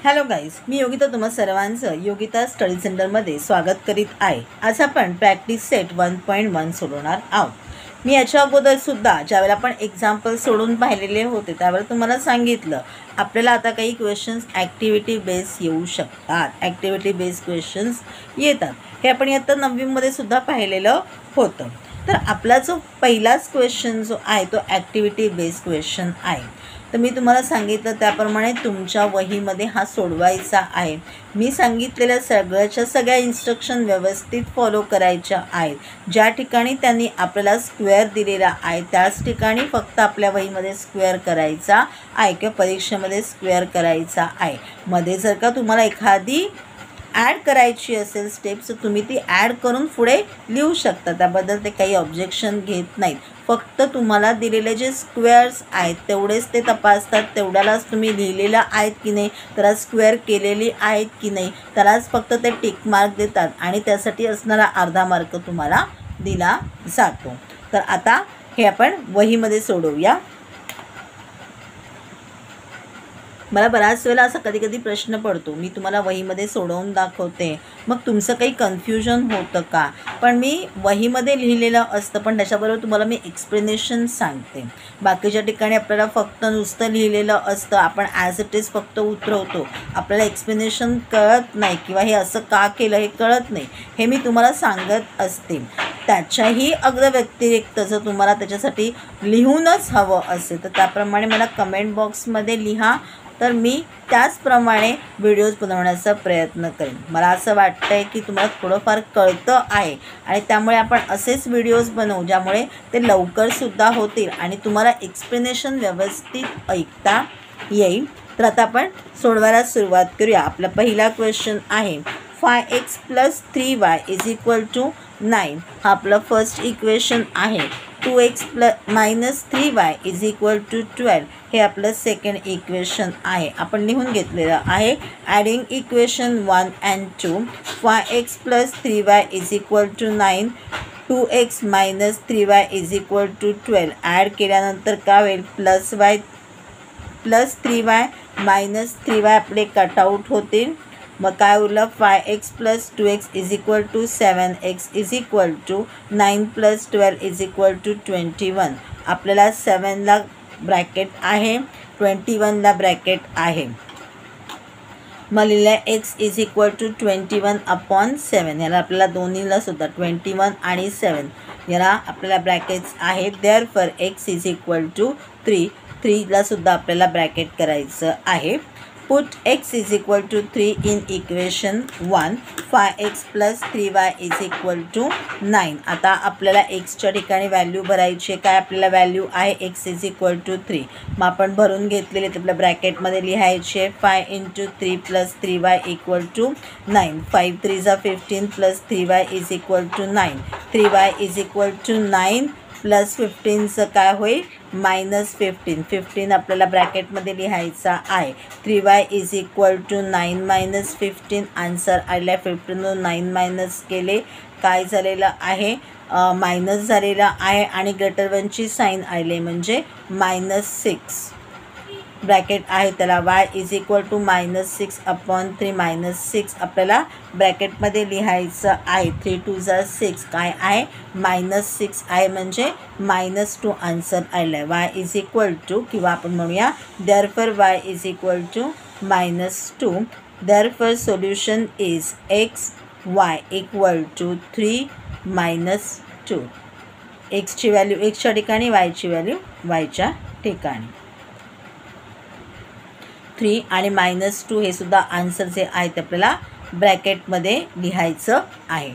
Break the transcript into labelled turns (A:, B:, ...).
A: Hello guys, मी योगिता तुम्हा सर्वांचं Yogita study सेंटरमध्ये स्वागत करीत आहे. आज आपण प्रॅक्टिस सेट 1.1 सोडवणार आहोत. मी याच्या अगोदरसुद्धा ज्यावेळेला आपण एक्झाम्पल सोडून पाहिलेले होते त्यावेळेला तुम्हाला सांगितलं आपल्याला आता काही क्वेश्चन्स ॲक्टिव्हिटी बेस येऊ शकतात. ॲक्टिव्हिटी बेस क्वेश्चन्स येतात. हे आपण आता 9वीमध्ये सुद्धा पाहिलेलं होतं. तर आपला जो पहिलाच क्वेश्चन जो आहे तो ॲक्टिव्हिटी बेस क्वेश्चन आहे. तर मी तुम्हाला सांगितलं त्याप्रमाणे तुमच्या वहीमध्ये हा सोडवायचा आहे. मी सांगितलेल्या सगळ्या इन्स्ट्रक्शन व्यवस्थित फॉलो करायच्या आहेत. ज्या ठिकाणी त्यांनी आपल्याला स्क्वेअर दिलेला आहे त्याच ठिकाणी फक्त आपल्या वहीमध्ये स्क्वेअर करायचा आहे किंवा परीक्षेमध्ये स्क्वेअर करायचा आहे. मध्ये जर का तुम्हाला एखादी ॲड करायची असेल स्टेप्स तर तुम्ही ती ॲड करून पुढे लिहू शकता. त्याबद्दल ते काही ऑब्जेक्शन घेत नाहीत. फक्त तुम्हाला दिलेले जे स्क्वेअर्स आहेत तेवढेच ते तपासतात. तेवढ्यालाच तुम्ही लिहिलेलं आहेत की नाही, त्याला स्क्वेअर केलेली आहेत की नाही, त्यालाच फक्त ते टिक मार्क देतात आणि त्यासाठी असणारा अर्धा मार्क तुम्हाला दिला जातो. तर आता हे आपण वहीमध्ये सोडवूया. मला बऱ्याच वेळेला असा कधी कधी प्रश्न पडतो, मी तुम्हाला वहीमध्ये सोडवून दाखवते मग तुमचं काही कन्फ्युजन होतं का. पण मी वहीमध्ये लिहिलेलं असतं पण त्याच्याबरोबर तुम्हाला मी एक्सप्लेनेशन सांगते. बाकीच्या ठिकाणी आपल्याला फक्त नुसतं लिहिलेलं असतं, आपण ॲज इट इज फक्त उतरवतो, आपल्याला एक्सप्लेनेशन कळत नाही किंवा हे असं का केलं हे कळत नाही. हे मी तुम्हाला सांगत असते. त्याच्याही अगदी व्यतिरिक्त जर तुम्हाला त्याच्यासाठी लिहूनच हवं असेल तर त्याप्रमाणे मला कमेंट बॉक्समध्ये लिहा, तर मी त्याचप्रमाणे व्हिडिओज बनवण्याचा प्रयत्न करेन. मला असं वाटतं आहे की तुम्हाला थोडंफार कळतं आहे आणि त्यामुळे आपण असेच व्हिडिओज बनवू ज्यामुळे ते लवकरसुद्धा होतील आणि तुम्हाला एक्सप्लेनेशन व्यवस्थित ऐकता येईल. तर आता आपण सोडवायला सुरुवात करूया. आपला पहिला क्वेश्चन आहे 5x + 3y = 9. हा आपलं फर्स्ट इक्वेशन आहे. 2x - 3y = 12. हे आपलं सेकंड इक्वेशन आहे. आपण लिहून घेतलेलं आहे. Adding equation 1 and 2. 5x + 3y = 9. 2x - 3y = 12. Add केल्यानंतर काय होईल, +y + 3y - 3y आपले कटआउट होतील. मग काय उरलं, 5x + 2x = 7x = 9 + 12 = 21. आपल्याला 7ला ब्रॅकेट आहे, 21ला ब्रॅकेट आहे. मग लिहिलं x = 21/7. याला आपल्याला दोन्हीला सुद्धा 21 आणि 7 याला आपल्याला ब्रॅकेट्स आहेत. Therefore x = 3. 3ला सुद्धा आपल्याला ब्रॅकेट करायचं आहे. Put x = 3 in equation 1. 5x + 3y = 9. आता आपल्याला xच्या ठिकाणी व्हॅल्यू भरायची आहे. काय आपल्याला व्हॅल्यू आहे, x = 3. मग आपण भरून घेतलेले ते आपल्या ब्रॅकेटमध्ये लिहायचे आहे. 5 × 3 + 3y = 9. 5 × 3 = 15 + 3y = 9. 3y = 9 + 15चं काय होईल, -15. 15 आपल्याला ब्रॅकेटमध्ये लिहायचा आहे. 3y = 9 - 15. आन्सर आलेला 15 9 मायनस केले काय झालेलं आहे, मायनस झालेला आहे आणि >1ची साईन आले म्हणजे -6. ब्रॅकेट आहे त्याला y = -6/3 -6 आपल्याला ब्रॅकेटमध्ये लिहायचं आहे. 3 × 2 = 6 काय आहे, -6 आहे म्हणजे -2 आन्सर आलं आहे. y = किंवा आपण म्हणूया therefore y = -2. Therefore solution is x y = 3 - 2. एक्सची व्हॅल्यू एक्सच्या ठिकाणी, वायची व्हॅल्यू वायच्या ठिकाणी. 3 आणि -2 हे सुद्धा आन्सर जे आहे ते आपल्याला ब्रॅकेटमध्ये लिहायचं आहे.